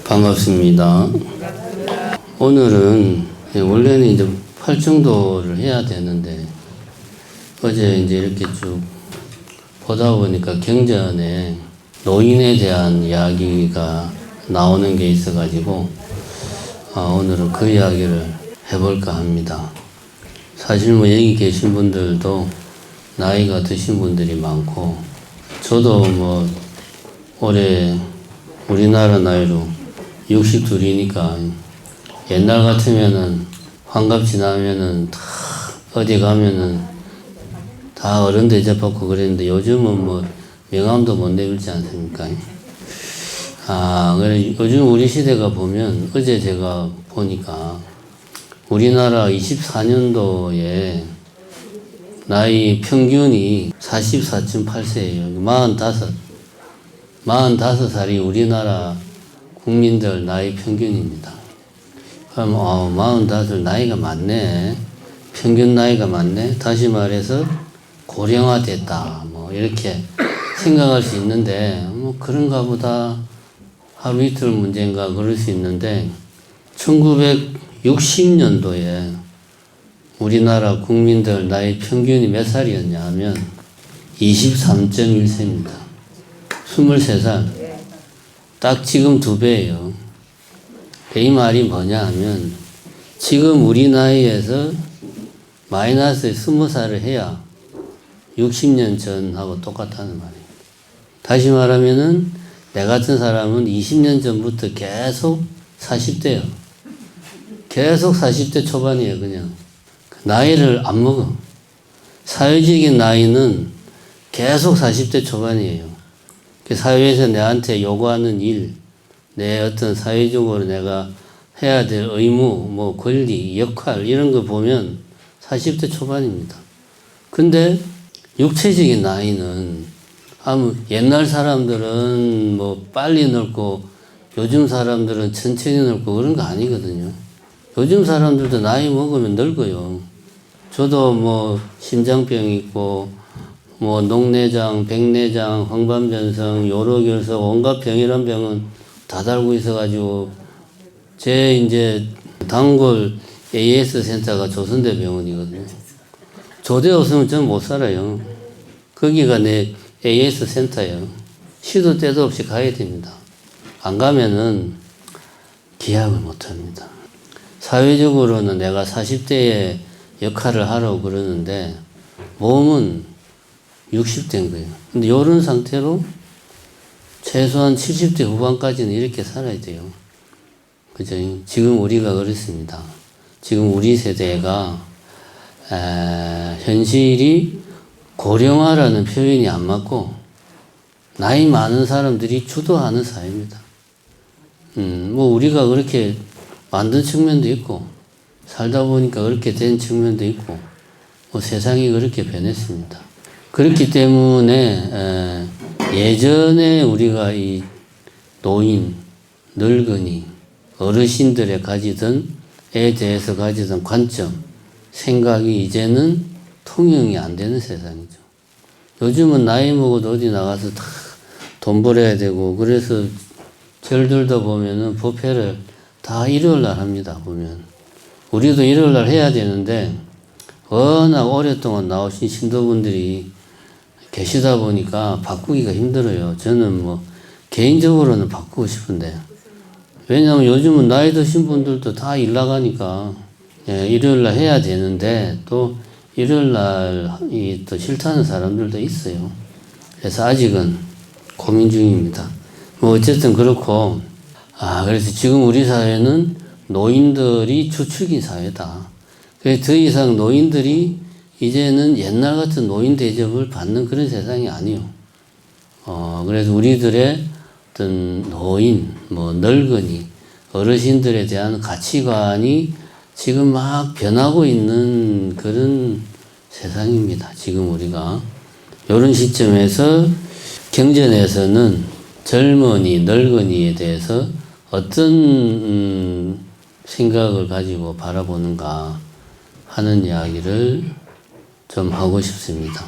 반갑습니다. 오늘은 원래는 이제 팔정도를 해야 되는데 어제 이제 이렇게 쭉 보다 보니까 경전에 노인에 대한 이야기가 나오는 게 있어가지고 오늘은 그 이야기를 해볼까 합니다. 사실 뭐 여기 계신 분들도 나이가 드신 분들이 많고 저도 뭐 올해 우리나라 나이로 62이니까 옛날 같으면은 환갑 지나면은 다 어디 가면은 다 어른 대접받고 그랬는데 요즘은 뭐 명함도 못 내밀지 않습니까? 그래 요즘 우리 시대가 보면 어제 제가 보니까 우리나라 24년도에 나이 평균이 44.8세예요. 45살이 우리나라 국민들 나이 평균입니다. 그럼 45 나이가 많네. 평균 나이가 많네. 다시 말해서 고령화됐다. 뭐 이렇게 생각할 수 있는데 뭐 그런가 보다 하루 이틀 문제인가 그럴 수 있는데 1960년도에 우리나라 국민들 나이 평균이 몇 살이었냐 하면 23.1세입니다. 23살. 딱 지금 2배예요. 이 말이 뭐냐 하면 지금 우리 나이에서 마이너스 20살을 해야 60년 전하고 똑같다는 말이에요. 다시 말하면은 내 같은 사람은 20년 전부터 계속 40대예요. 계속 40대 초반이에요, 그냥. 나이를 안 먹어. 사회적인 나이는 계속 40대 초반이에요. 사회에서 내한테 요구하는 일, 내 어떤 사회적으로 내가 해야 될 의무, 뭐 권리, 역할 이런 거 보면 40대 초반입니다. 근데 육체적인 나이는 옛날 사람들은 뭐 빨리 늙고 요즘 사람들은 천천히 늙고 그런 거 아니거든요. 요즘 사람들도 나이 먹으면 늙어요. 저도 뭐 심장병 있고 뭐 녹내장, 백내장, 황반변성, 요로결석 온갖 병이란 병은 다 달고 있어가지고 제 이제 단골 AS 센터가 조선대 병원이거든요. 조대 없으면 저는 못 살아요. 거기가 내 AS 센터예요. 시도 때도 없이 가야 됩니다. 안 가면은 기약을 못 합니다. 사회적으로는 내가 40대의 역할을 하라고 그러는데 몸은 60대인 거예요. 근데 이런 상태로 최소한 70대 후반까지는 이렇게 살아야 돼요. 그죠? 지금 우리가 그렇습니다. 지금 우리 세대가 현실이 고령화라는 표현이 안 맞고 나이 많은 사람들이 주도하는 사회입니다. 뭐 우리가 그렇게 만든 측면도 있고 살다 보니까 그렇게 된 측면도 있고 뭐 세상이 그렇게 변했습니다. 그렇기 때문에 예전에 우리가 이 노인, 늙은이, 어르신들에 대해서 가지던 관점, 생각이 이제는 통용이 안 되는 세상이죠. 요즘은 나이 먹어도 어디 나가서 다 돈 벌어야 되고 그래서 절들도 보면은 법회를 다 일요일날 합니다. 보면 우리도 일요일날 해야 되는데 워낙 오랫동안 나오신 신도분들이 계시다 보니까 바꾸기가 힘들어요. 저는 뭐 개인적으로는 바꾸고 싶은데 왜냐하면 요즘은 나이 드신 분들도 다 일 나가니까 일요일날 해야 되는데 또 일요일날이 또 싫다는 사람들도 있어요. 그래서 아직은 고민 중입니다. 뭐 어쨌든 그렇고 그래서 지금 우리 사회는 노인들이 주축인 사회다. 그래서 더 이상 노인들이 이제는 옛날 같은 노인 대접을 받는 그런 세상이 아니요. 그래서 우리들의 어떤 노인, 뭐 늙은이, 어르신들에 대한 가치관이 지금 막 변하고 있는 그런 세상입니다. 지금 우리가. 이런 시점에서 경전에서는 젊은이, 늙은이에 대해서 어떤 생각을 가지고 바라보는가 하는 이야기를 좀 하고 싶습니다.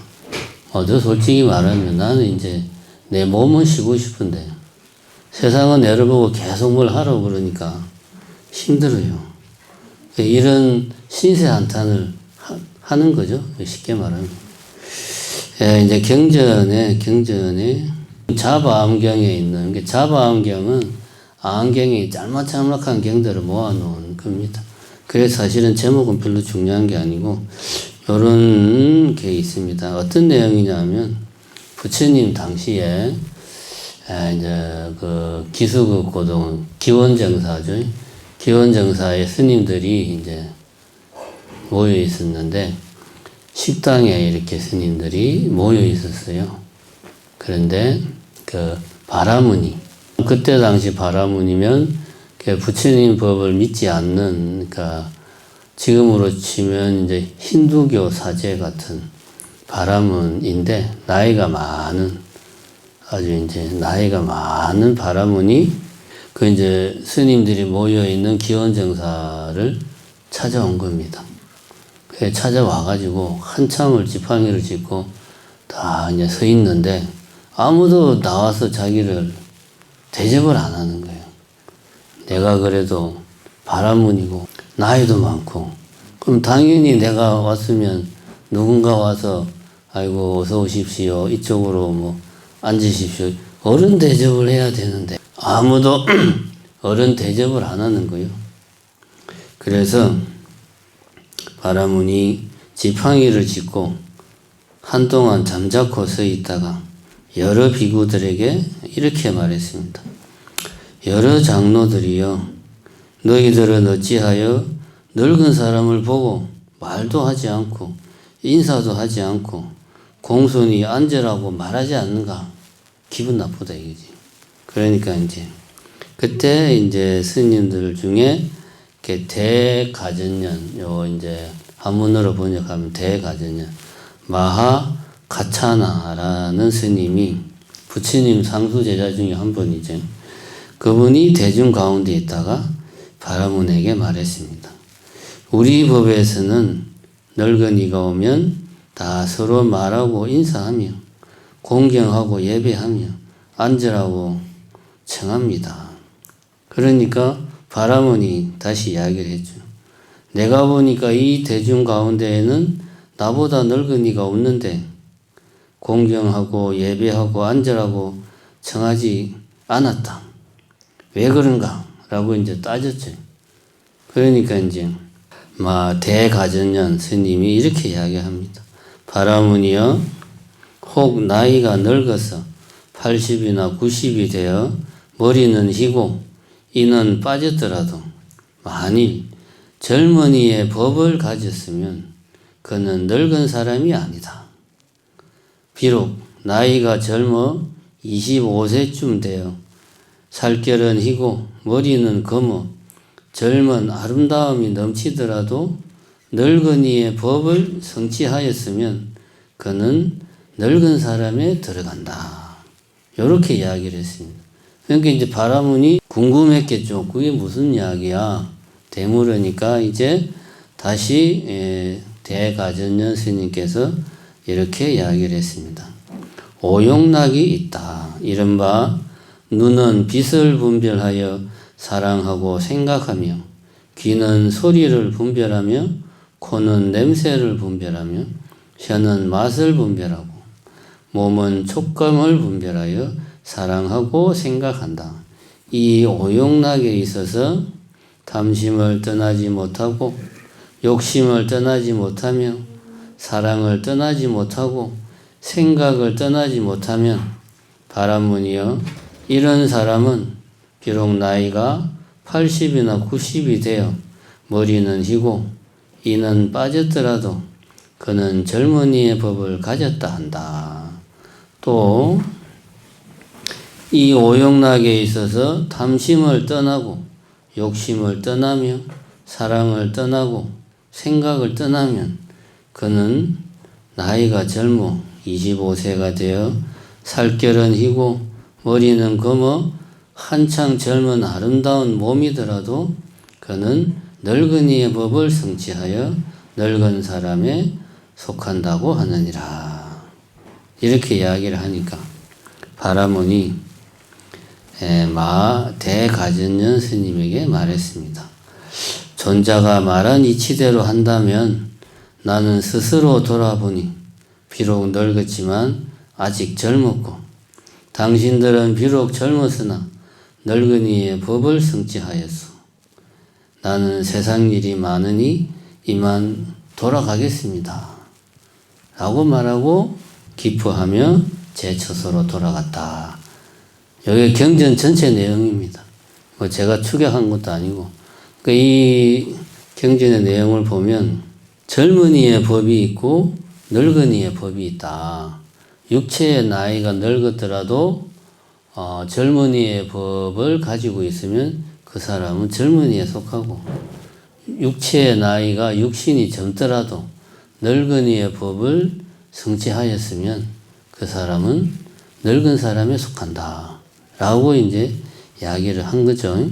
저 솔직히 말하면 나는 이제 내 몸은 쉬고 싶은데 세상은 애를 보고 계속 뭘 하라고 그러니까 힘들어요. 이런 신세 한탄을 하는 거죠. 쉽게 말하면. 예, 이제 경전에 자바암경에 있는, 자바암경은 안경이 짤막짤막한 경들을 모아놓은 겁니다. 그래서 사실은 제목은 별로 중요한 게 아니고, 요런 게 있습니다. 어떤 내용이냐면, 부처님 당시에, 이제 기수급 고동, 기원정사죠. 기원정사의 스님들이 이제 모여 있었는데, 식당에 이렇게 스님들이 모여 있었어요. 그런데 바라문이, 그때 당시 바라문이면 부처님 법을 믿지 않는, 그러니까 지금으로 치면 이제 힌두교 사제 같은 바라문인데, 아주 이제 나이가 많은 바라문이 이제 스님들이 모여 있는 기원정사를 찾아온 겁니다. 찾아와가지고 한참을 지팡이를 짚고 다 이제 서 있는데 아무도 나와서 자기를 대접을 안 하는 거예요. 내가 그래도 바라문이고 나이도 많고, 그럼 당연히 내가 왔으면 누군가 와서 아이고 어서 오십시오, 이쪽으로 뭐 앉으십시오, 어른 대접을 해야 되는데 아무도 어른 대접을 안 하는 거예요. 그래서 바라문이 지팡이를 짚고 한동안 잠자코 서 있다가 여러 비구들에게 이렇게 말했습니다. 여러 장로들이여, 너희들은 어찌하여 늙은 사람을 보고 말도 하지 않고 인사도 하지 않고 공손히 앉으라고 말하지 않는가? 기분 나쁘다 이거지. 그러니까 이제 그때 이제 스님들 중에 대가전년, 이제 한문으로 번역하면 대가전년, 마하가차나라는 스님이 부처님 상수 제자 중에 한 분이죠. 그분이 대중 가운데 있다가 바라문에게 말했습니다. 우리 법에서는 늙은이가 오면 다 서로 말하고 인사하며 공경하고 예배하며 앉으라고 청합니다. 그러니까 바라문이 다시 이야기를 했죠. 내가 보니까 이 대중 가운데에는 나보다 늙은이가 없는데 공경하고 예배하고 앉으라고 청하지 않았다. 왜 그런가? 라고 이제 따졌죠. 그러니까 이제 대가전년 스님이 이렇게 이야기합니다. 바라문이여, 혹 나이가 늙어서 80이나 90이 되어 머리는 희고 이는 빠졌더라도 만일 젊은이의 법을 가졌으면 그는 늙은 사람이 아니다. 비록 나이가 젊어 25세쯤 되어 살결은 희고 머리는 검어 젊은 아름다움이 넘치더라도 늙은이의 법을 성취하였으면 그는 늙은 사람에 들어간다. 이렇게 이야기를 했습니다. 그러니까 이제 바라문이 궁금했겠죠. 그게 무슨 이야기야? 되물으니까 이제 다시 대가전년 스님께서 이렇게 이야기를 했습니다. 오용락이 있다. 이른바 눈은 빛을 분별하여 사랑하고 생각하며, 귀는 소리를 분별하며, 코는 냄새를 분별하며, 혀는 맛을 분별하고, 몸은 촉감을 분별하여 사랑하고 생각한다. 이 오용락에 있어서 탐심을 떠나지 못하고 욕심을 떠나지 못하며 사랑을 떠나지 못하고 생각을 떠나지 못하면 바라문이여, 이런 사람은 비록 나이가 80이나 90이 되어 머리는 희고 이는 빠졌더라도 그는 젊은이의 법을 가졌다 한다. 또 이 오용락에 있어서 탐심을 떠나고 욕심을 떠나며 사랑을 떠나고 생각을 떠나면 그는 나이가 젊어 25세가 되어 살결은 희고 머리는 검어 한창 젊은 아름다운 몸이더라도 그는 늙은이의 법을 성취하여 늙은 사람에 속한다고 하느니라. 이렇게 이야기를 하니까 바라문이 대가전년 스님에게 말했습니다. 존자가 말한 이치대로 한다면 나는 스스로 돌아보니 비록 늙었지만 아직 젊었고 당신들은 비록 젊었으나 늙은이의 법을 성취하였소. 나는 세상 일이 많으니 이만 돌아가겠습니다. 라고 말하고 기뻐하며 제 처소로 돌아갔다. 여기 경전 전체 내용입니다. 뭐 제가 축약한 것도 아니고. 그러니까 이 경전의 내용을 보면 젊은이의 법이 있고 늙은이의 법이 있다. 육체의 나이가 늙었더라도 젊은이의 법을 가지고 있으면 그 사람은 젊은이에 속하고, 육체의 나이가 육신이 젊더라도 늙은이의 법을 성취하였으면 그 사람은 늙은 사람에 속한다. 라고 이제 이야기를 한 거죠.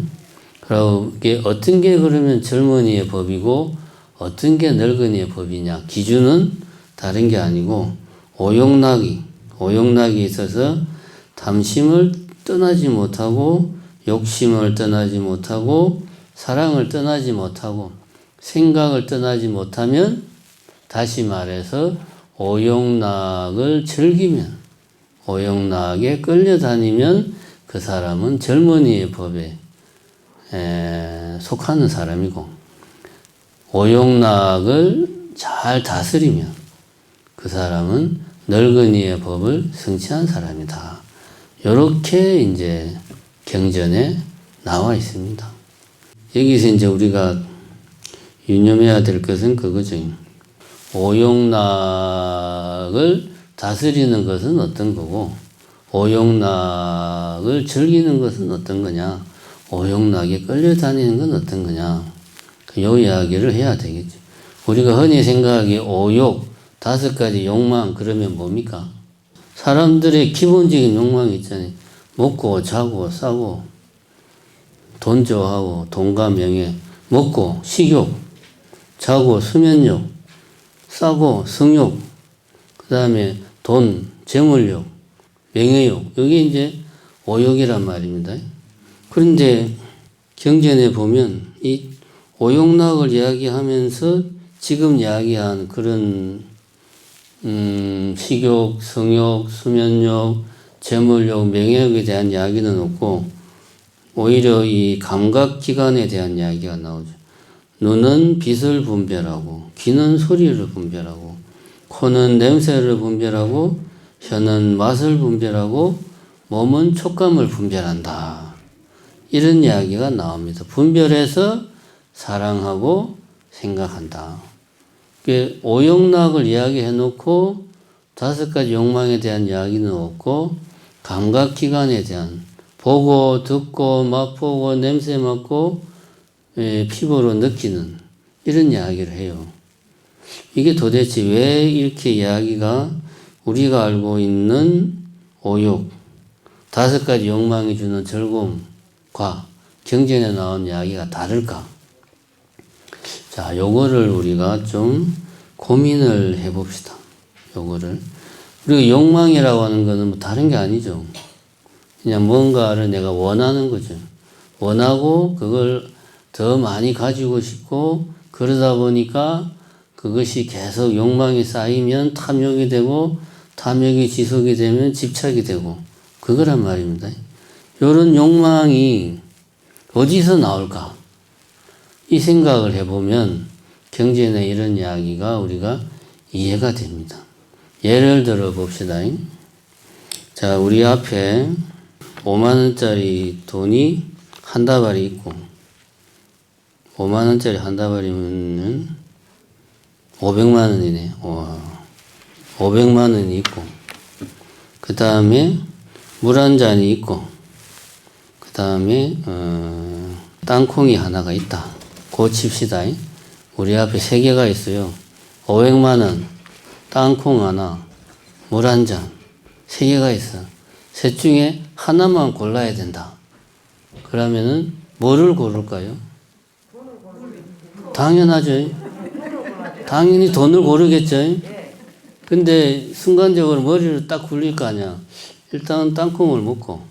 그리고 이게 어떤 게 그러면 젊은이의 법이고 어떤 게 늙은이의 법이냐. 기준은 다른 게 아니고 오용락이 있어서 탐심을 떠나지 못하고 욕심을 떠나지 못하고 사랑을 떠나지 못하고 생각을 떠나지 못하면, 다시 말해서 오용락을 즐기면, 오용락에 끌려다니면 그 사람은 젊은이의 법에 속하는 사람이고, 오용락을 잘 다스리면 그 사람은 늙은이의 법을 성취한 사람이다. 이렇게 이제 경전에 나와 있습니다. 여기서 이제 우리가 유념해야 될 것은 그거죠. 오용락을 다스리는 것은 어떤 거고, 오용락을 즐기는 것은 어떤 거냐, 오용락에 끌려다니는 건 어떤 거냐, 이 이야기를 해야 되겠죠. 우리가 흔히 생각하기에 오욕, 5가지 욕망, 그러면 뭡니까? 사람들의 기본적인 욕망이 있잖아요. 먹고 자고 싸고 돈 좋아하고 돈과 명예, 먹고 식욕, 자고 수면욕, 싸고 성욕, 그 다음에 돈, 재물욕, 명예욕, 여기 이제 오욕이란 말입니다. 그런데 경전에 보면 이 오욕락을 이야기하면서 지금 이야기한 그런 식욕, 성욕, 수면욕, 재물욕, 명예욕에 대한 이야기는 없고 오히려 이 감각기관에 대한 이야기가 나오죠. 눈은 빛을 분별하고, 귀는 소리를 분별하고, 코는 냄새를 분별하고, 혀는 맛을 분별하고, 몸은 촉감을 분별한다. 이런 이야기가 나옵니다. 분별해서 사랑하고 생각한다. 오용락을 이야기해 놓고 5가지 욕망에 대한 이야기는 없고, 감각기관에 대한, 보고 듣고 맛보고 냄새 맡고 피부로 느끼는 이런 이야기를 해요. 이게 도대체 왜 이렇게 이야기가 우리가 알고 있는 오욕, 5가지 욕망이 주는 즐거움과 경전에 나온 이야기가 다를까? 자, 요거를 우리가 좀 고민을 해봅시다. 요거를. 그리고 욕망이라고 하는 거는 뭐 다른 게 아니죠. 그냥 뭔가를 내가 원하는 거죠. 원하고 그걸 더 많이 가지고 싶고, 그러다 보니까 그것이 계속 욕망이 쌓이면 탐욕이 되고, 탐욕이 지속이 되면 집착이 되고, 그거란 말입니다. 이런 욕망이 어디서 나올까? 이 생각을 해보면 경전의 이런 이야기가 우리가 이해가 됩니다. 예를 들어 봅시다. 자, 우리 앞에 5만원짜리 돈이 한 다발이 있고, 5만원짜리 한 다발이면 500만원이네. 와, 500만원이 있고, 그 다음에 물 한 잔이 있고, 그 다음에 땅콩이 하나가 있다. 고 칩시다. 우리 앞에 3개가 있어요. 500만원, 땅콩 하나, 물 한 잔, 3개가 있어. 셋 중에 하나만 골라야 된다. 그러면은 뭐를 고를까요? 당연하죠. 당연히 돈을 고르겠죠. 근데 순간적으로 머리를 딱 굴릴 거 아니야. 일단 땅콩을 먹고,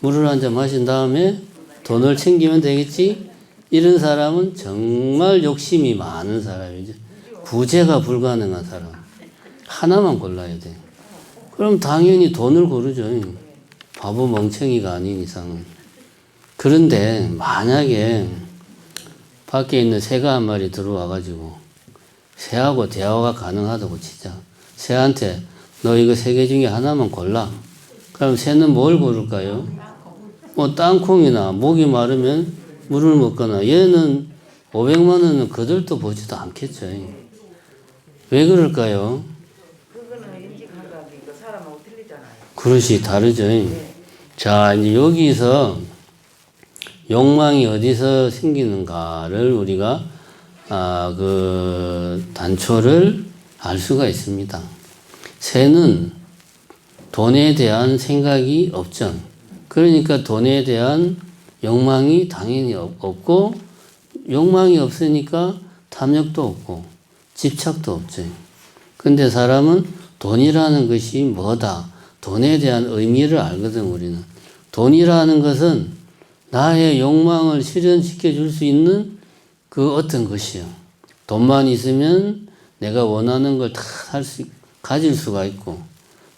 물을 한 잔 마신 다음에 돈을 챙기면 되겠지? 이런 사람은 정말 욕심이 많은 사람이죠. 구제가 불가능한 사람. 하나만 골라야 돼. 그럼 당연히 돈을 고르죠. 바보 멍청이가 아닌 이상은. 그런데 만약에 밖에 있는 새가 한 마리 들어와가지고 새하고 대화가 가능하다고 치자. 새한테 너 이거 세 개 중에 하나만 골라. 그럼 새는 뭘 고를까요? 뭐 땅콩이나 목이 마르면 물을 먹거나 얘는 500만 원은 그들도 보지도 않겠죠. 왜 그럴까요? 그거는 인지 감각이 그 사람하고 틀리잖아요. 그릇이 다르죠. 자, 이제 여기서 욕망이 어디서 생기는가를 우리가 그 단초를 알 수가 있습니다. 새는 돈에 대한 생각이 없죠. 그러니까 돈에 대한 욕망이 당연히 없고, 욕망이 없으니까 탐욕도 없고 집착도 없죠. 근데 사람은 돈이라는 것이 뭐다, 돈에 대한 의미를 알거든. 우리는 돈이라는 것은 나의 욕망을 실현시켜 줄 수 있는 그 어떤 것이요. 돈만 있으면 내가 원하는 걸 다 가질 수가 있고,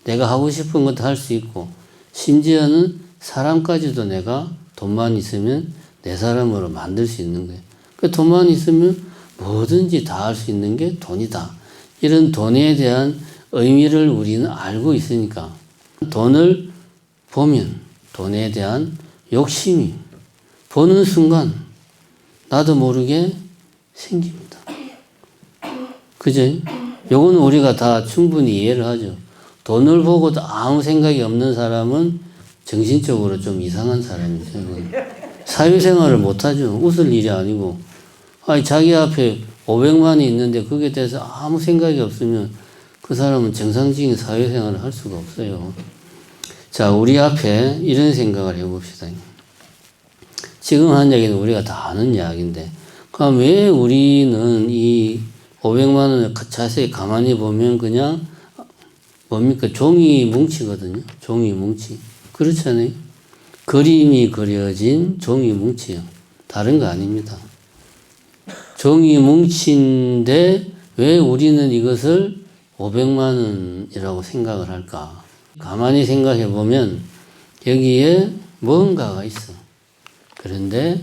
내가 하고 싶은 것도 할 수 있고, 심지어는 사람까지도 내가 돈만 있으면 내 사람으로 만들 수 있는 거예요. 그 돈만 있으면 뭐든지 다 할 수 있는 게 돈이다. 이런 돈에 대한 의미를 우리는 알고 있으니까 돈을 보면 돈에 대한 욕심이 보는 순간 나도 모르게 생깁니다. 그죠? 요거는 우리가 다 충분히 이해를 하죠. 돈을 보고도 아무 생각이 없는 사람은 정신적으로 좀 이상한 사람이죠. 사회생활을 못하죠. 웃을 일이 아니고. 아니, 자기 앞에 500만이 있는데 거기에 대해서 아무 생각이 없으면 그 사람은 정상적인 사회생활을 할 수가 없어요. 자, 우리 앞에 이런 생각을 해봅시다. 지금 한 얘기는 우리가 다 아는 이야기인데, 그럼 왜 우리는 이 500만 원을 자세히 가만히 보면 그냥 뭡니까? 종이 뭉치거든요. 종이 뭉치. 그렇잖아요. 그림이 그려진 종이 뭉치요. 다른 거 아닙니다. 종이 뭉치인데 왜 우리는 이것을 500만 원이라고 생각을 할까? 가만히 생각해 보면 여기에 뭔가가 있어. 그런데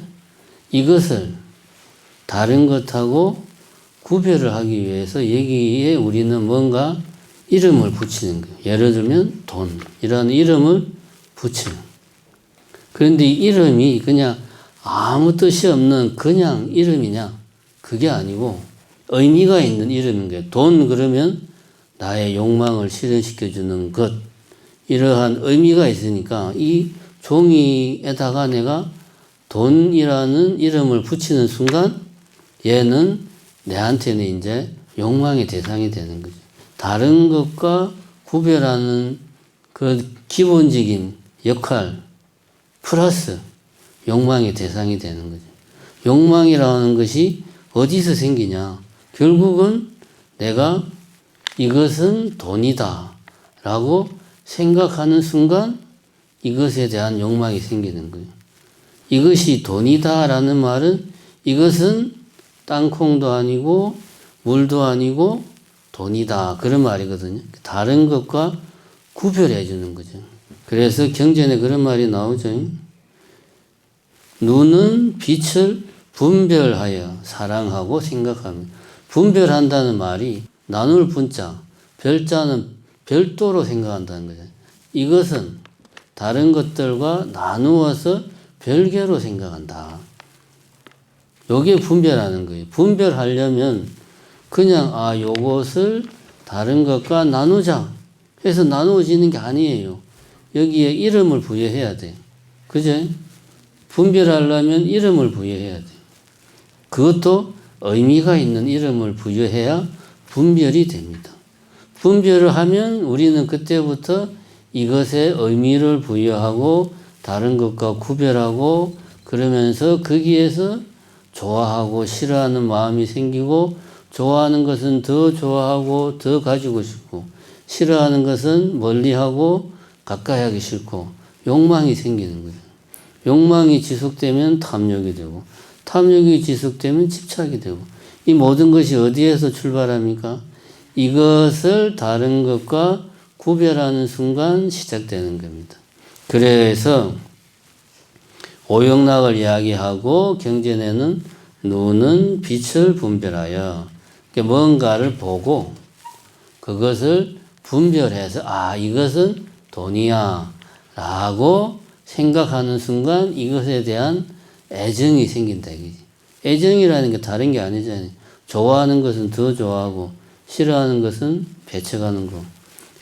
이것을 다른 것하고 구별을 하기 위해서 여기에 우리는 뭔가 이름을 붙이는 거예요. 예를 들면 돈이라는 이름을 붙여요. 그런데 이 이름이 그냥 아무 뜻이 없는 그냥 이름이냐? 그게 아니고 의미가 있는 이름인 거예요. 돈 그러면 나의 욕망을 실현시켜주는 것, 이러한 의미가 있으니까 이 종이에다가 내가 돈이라는 이름을 붙이는 순간 얘는 내한테는 이제 욕망의 대상이 되는 거죠. 다른 것과 구별하는 그 기본적인 역할 플러스 욕망의 대상이 되는 거죠. 욕망이라는 것이 어디서 생기냐? 결국은 내가 이것은 돈이다 라고 생각하는 순간 이것에 대한 욕망이 생기는 거예요. 이것이 돈이다 라는 말은 이것은 땅콩도 아니고 물도 아니고 돈이다, 그런 말이거든요. 다른 것과 구별해 주는 거죠. 그래서 경전에 그런 말이 나오죠. 눈은 빛을 분별하여 사랑하고 생각하며, 분별한다는 말이 나눌 분자, 별자는 별도로 생각한다는 거죠. 이것은 다른 것들과 나누어서 별개로 생각한다. 요게 분별하는 거예요. 분별하려면 그냥 요것을 다른 것과 나누자 해서 나누어지는 게 아니에요. 여기에 이름을 부여해야 돼요. 그죠? 분별하려면 이름을 부여해야 돼요. 그것도 의미가 있는 이름을 부여해야 분별이 됩니다. 분별을 하면 우리는 그때부터 이것에 의미를 부여하고 다른 것과 구별하고 그러면서 거기에서 좋아하고 싫어하는 마음이 생기고, 좋아하는 것은 더 좋아하고 더 가지고 싶고, 싫어하는 것은 멀리하고 가까이 하기 싫고, 욕망이 생기는 거죠. 욕망이 지속되면 탐욕이 되고, 탐욕이 지속되면 집착이 되고, 이 모든 것이 어디에서 출발합니까? 이것을 다른 것과 구별하는 순간 시작되는 겁니다. 그래서 오용락을 이야기하고 경전에는 눈은 빛을 분별하여 뭔가를 보고 그것을 분별해서 아 이것은 돈이야 라고 생각하는 순간 이것에 대한 애정이 생긴다. 애정이라는 게 다른 게 아니잖아요. 좋아하는 것은 더 좋아하고 싫어하는 것은 배척하는 거.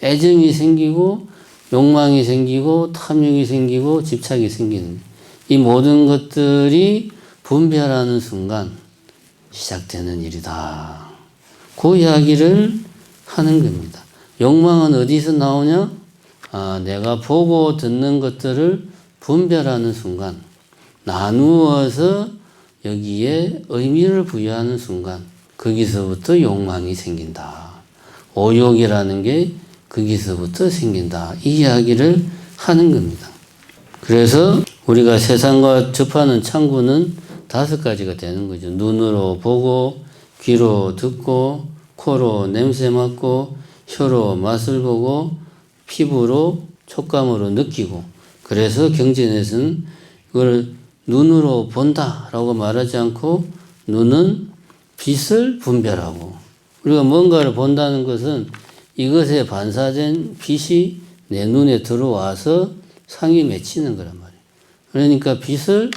애정이 생기고 욕망이 생기고 탐욕이 생기고 집착이 생기는 이 모든 것들이 분별하는 순간 시작되는 일이다. 그 이야기를 하는 겁니다. 욕망은 어디서 나오냐? 아, 내가 보고 듣는 것들을 분별하는 순간, 나누어서 여기에 의미를 부여하는 순간, 거기서부터 욕망이 생긴다. 오욕이라는 게 거기서부터 생긴다. 이 이야기를 하는 겁니다. 그래서 우리가 세상과 접하는 창구는 5가지가 되는 거죠. 눈으로 보고, 귀로 듣고, 코로 냄새 맡고, 혀로 맛을 보고, 피부로 촉감으로 느끼고. 그래서 경전에서는 이걸 눈으로 본다라고 말하지 않고 눈은 빛을 분별하고, 우리가 뭔가를 본다는 것은 이것에 반사된 빛이 내 눈에 들어와서 상이 맺히는 거란 말이에요. 그러니까 빛을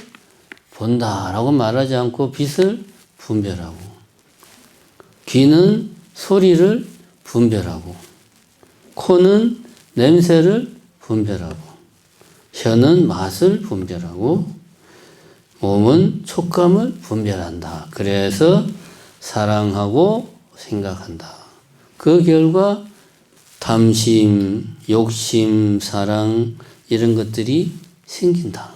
본다라고 말하지 않고 빛을 분별하고, 귀는 소리를 분별하고, 코는 냄새를 분별하고, 혀는 맛을 분별하고, 몸은 촉감을 분별한다. 그래서 사랑하고 생각한다. 그 결과 탐심, 욕심, 사랑 이런 것들이 생긴다.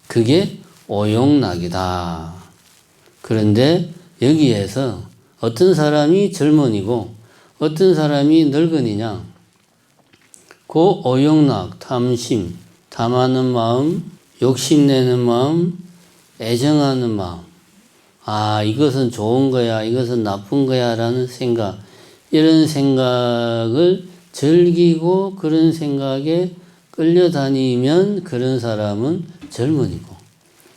그게 오용락이다. 그런데 여기에서 어떤 사람이 젊은이고 어떤 사람이 늙은이냐? 그 오용락, 탐심, 탐하는 마음, 욕심내는 마음, 애정하는 마음. 아, 이것은 좋은 거야, 이것은 나쁜 거야 라는 생각. 이런 생각을 즐기고 그런 생각에 끌려다니면 그런 사람은 젊은이고,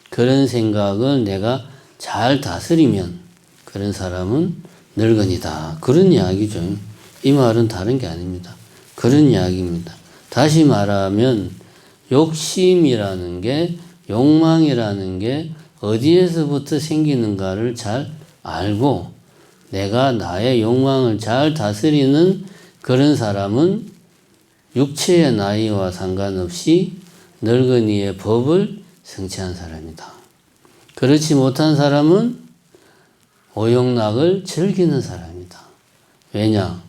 그런 생각을 내가 잘 다스리면 그런 사람은 늙은이다. 그런 이야기죠. 이 말은 다른 게 아닙니다. 그런 이야기입니다. 다시 말하면 욕심이라는 게, 욕망이라는 게 어디에서부터 생기는가를 잘 알고 내가 나의 욕망을 잘 다스리는 그런 사람은 육체의 나이와 상관없이 늙은이의 법을 성취한 사람이다. 그렇지 못한 사람은 오용락을 즐기는 사람이다. 왜냐?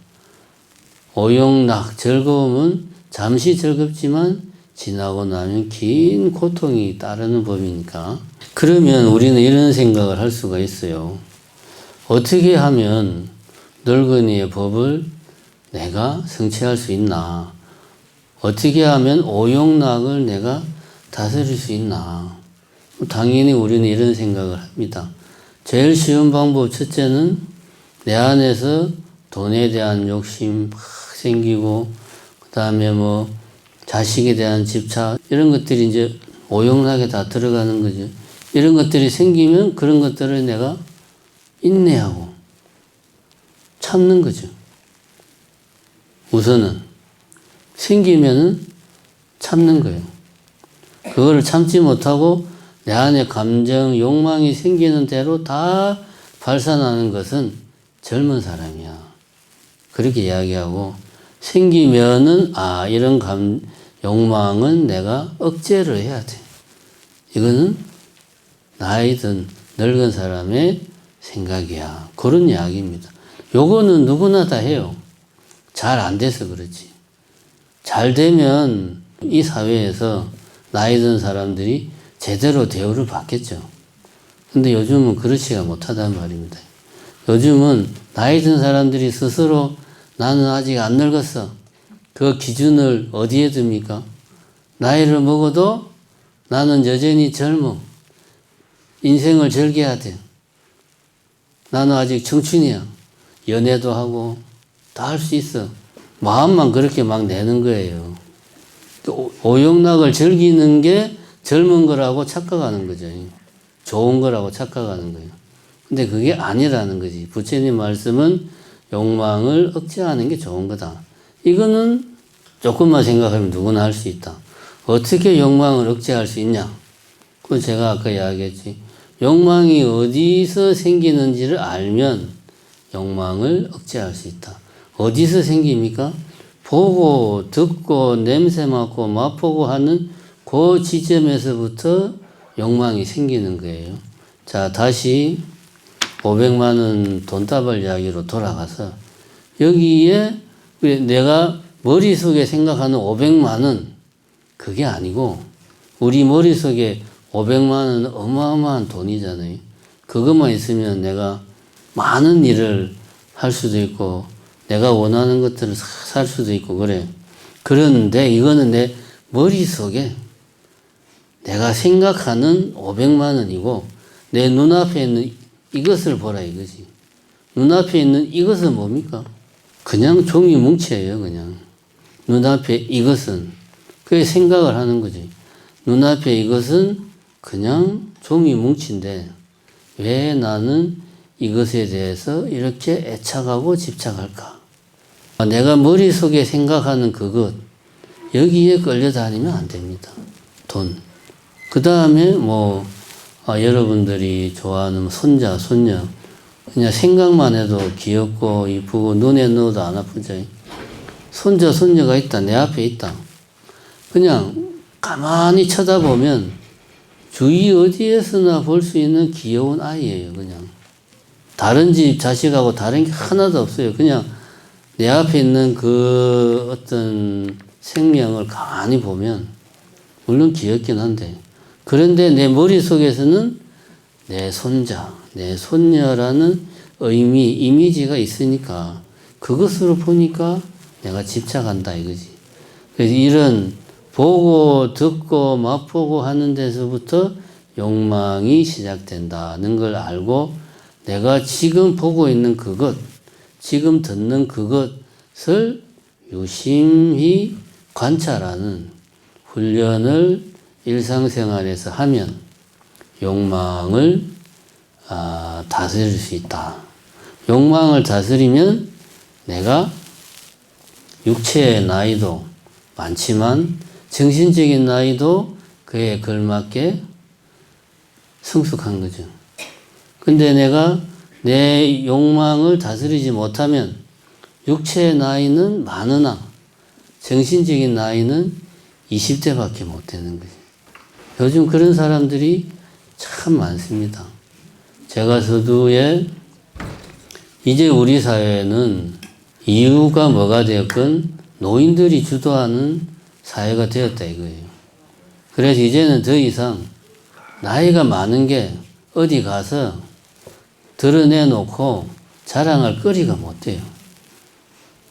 오용락, 즐거움은 잠시 즐겁지만 지나고 나면 긴 고통이 따르는 법이니까. 그러면 우리는 이런 생각을 할 수가 있어요. 어떻게 하면 늙은이의 법을 내가 성취할 수 있나? 어떻게 하면 오용락을 내가 다스릴 수 있나? 당연히 우리는 이런 생각을 합니다. 제일 쉬운 방법 첫째는 내 안에서 돈에 대한 욕심 막 생기고, 그 다음에 뭐 자식에 대한 집착, 이런 것들이 이제 오용락에 다 들어가는 거죠. 이런 것들이 생기면 그런 것들을 내가 인내하고 참는 거죠. 우선은 생기면은 참는 거예요. 그거를 참지 못하고 내 안에 감정, 욕망이 생기는 대로 다 발산하는 것은 젊은 사람이야. 그렇게 이야기하고, 생기면은 아, 이런 욕망은 내가 억제를 해야 돼. 이거는 나이 든 늙은 사람의 생각이야. 그런 이야기입니다. 요거는 누구나 다 해요. 잘 안 돼서 그렇지. 잘 되면 이 사회에서 나이 든 사람들이 제대로 대우를 받겠죠. 근데 요즘은 그렇지가 못하단 말입니다. 요즘은 나이 든 사람들이 스스로 나는 아직 안 늙었어. 그 기준을 어디에 둡니까? 나이를 먹어도 나는 여전히 젊어. 인생을 즐겨야 돼. 나는 아직 청춘이야. 연애도 하고 다 할 수 있어. 마음만 그렇게 막 내는 거예요. 또 오용락을 즐기는 게 젊은 거라고 착각하는 거죠. 좋은 거라고 착각하는 거예요. 근데 그게 아니라는 거지. 부처님 말씀은 욕망을 억제하는 게 좋은 거다. 이거는 조금만 생각하면 누구나 할 수 있다. 어떻게 욕망을 억제할 수 있냐? 그건 제가 아까 이야기했지. 욕망이 어디서 생기는지를 알면 욕망을 억제할 수 있다. 어디서 생깁니까? 보고, 듣고, 냄새 맡고, 맛보고 하는 그 지점에서부터 욕망이 생기는 거예요. 자, 다시 500만 원 돈다발 이야기로 돌아가서 여기에 내가 머릿속에 생각하는 500만 원 그게 아니고 우리 머릿속에 500만 원은 어마어마한 돈이잖아요. 그것만 있으면 내가 많은 일을 할 수도 있고 내가 원하는 것들을 살 수도 있고 그래. 그런데 이거는 내 머릿속에 내가 생각하는 500만 원이고 내 눈앞에 있는 이것을 보라 이거지. 눈앞에 있는 이것은 뭡니까? 그냥 종이 뭉치예요. 그냥 눈앞에 이것은 그게 생각을 하는 거지. 눈앞에 이것은 그냥 종이 뭉치인데 왜 나는 이것에 대해서 이렇게 애착하고 집착할까? 내가 머릿속에 생각하는 그것 여기에 끌려다니면 안 됩니다. 돈. 그 다음에 여러분들이 좋아하는 손자, 손녀 그냥 생각만 해도 귀엽고 이쁘고 눈에 넣어도 안 아프죠. 손자, 손녀가 있다. 내 앞에 있다. 그냥 가만히 쳐다보면 주위 어디에서나 볼 수 있는 귀여운 아이예요. 그냥 다른 집 자식하고 다른 게 하나도 없어요. 그냥 내 앞에 있는 그 어떤 생명을 가만히 보면 물론 귀엽긴 한데 그런데 내 머릿속에서는 내 손자, 내 손녀라는 의미, 이미지가 있으니까 그것으로 보니까 내가 집착한다 이거지. 그래서 이런 보고 듣고 맛보고 하는 데서부터 욕망이 시작된다는 걸 알고 내가 지금 보고 있는 그것, 지금 듣는 그것을 유심히 관찰하는 훈련을 일상생활에서 하면 욕망을 다스릴 수 있다. 욕망을 다스리면 내가 육체의 나이도 많지만 정신적인 나이도 그에 걸맞게 성숙한 거죠. 근데 내가 내 욕망을 다스리지 못하면 육체의 나이는 많으나 정신적인 나이는 20대밖에 못 되는 거죠. 요즘 그런 사람들이 참 많습니다. 제가 서두에 이제 우리 사회는 이유가 뭐가 되었건 노인들이 주도하는 사회가 되었다 이거예요. 그래서 이제는 더 이상 나이가 많은 게 어디 가서 드러내놓고 자랑할 거리가 못 돼요.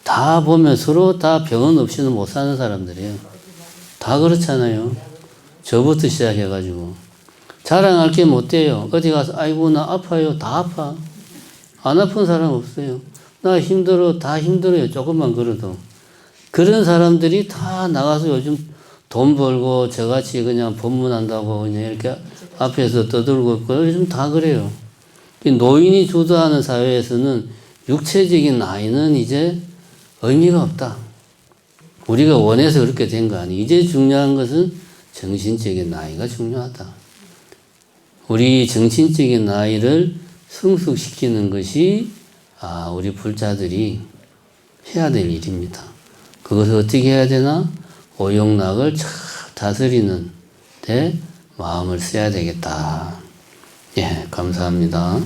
다 보면 서로 다 병원 없이는 못 사는 사람들이에요. 다 그렇잖아요. 저부터 시작해가지고. 자랑할 게 못 돼요. 어디 가서 아이고 나 아파요. 다 아파. 안 아픈 사람 없어요. 나 힘들어. 다 힘들어요. 조금만 걸어도. 그런 사람들이 다 나가서 요즘 돈 벌고 저같이 그냥 법문한다고 그냥 이렇게 앞에서 떠들고 있고 요즘 다 그래요. 노인이 주도하는 사회에서는 육체적인 나이는 이제 의미가 없다. 우리가 원해서 그렇게 된 거 아니에요. 이제 중요한 것은 정신적인 나이가 중요하다. 우리 정신적인 나이를 성숙시키는 것이 우리 불자들이 해야 될 일입니다. 그것을 어떻게 해야 되나? 오용락을 잘 다스리는 데 마음을 써야 되겠다. 예, 감사합니다.